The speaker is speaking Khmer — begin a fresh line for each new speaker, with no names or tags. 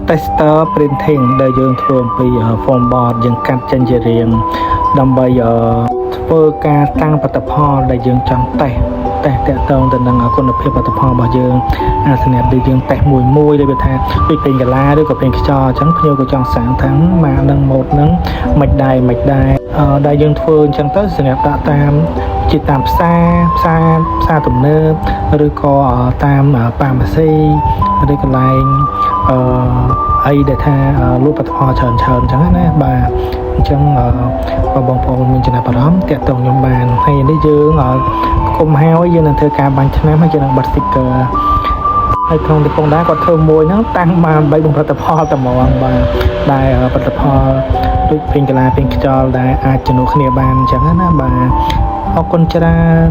tester printing ដែលយើងធ្វើអំពី form board យើងកាត់ចេញជារាងដើម្បីធ្វើការតាំងផលិតផលដែលយើងចង់តេស្តតាក់ទងទៅនឹងគុណភាពផលិតផលរបស់យើងសម្រាប់ដែលយើងតេស្តមួយដែលវាថាដូចពេញកាឡាឬក៏ពេញខ្យល់អញ្ចឹងភ្ញៀវក៏ចង់សាងថាមកនឹងម៉ូតហ្នឹងមិនដែរដែលយើងធ្វើអញ្ចឹងទៅសម្រាប់ដាក់តាមជាតាមផ្សារទំនើបឬក៏តាមប៉ាម៉ាស៊ីឬកន្លែងអីដែលថាលក់ផលិតផលច្រើនអញ្ចឹងណាបាទអញ្ចឹងបងប្អូនមានចំណាប់អារម្មណ៍តាក់ទងខ្ញុំបានហើយនេះយើងគុំហើយយើងនឹងធ្វើការបាញ់ឆ្នាំហើយយើងនឹងបិទ sticker ហើយក្នុងទីពងដែរគាត់ធ្វើមួយហ្នឹងតាំងបាន3បំផលិតផលតែហ្មងបាទដែលផលិតផលដូចពេញកាឡាពេញខ្យល់ដែលអាចជំនួសគ្នាបានអញ្ចឹងណាបាទអរគុណច្រើន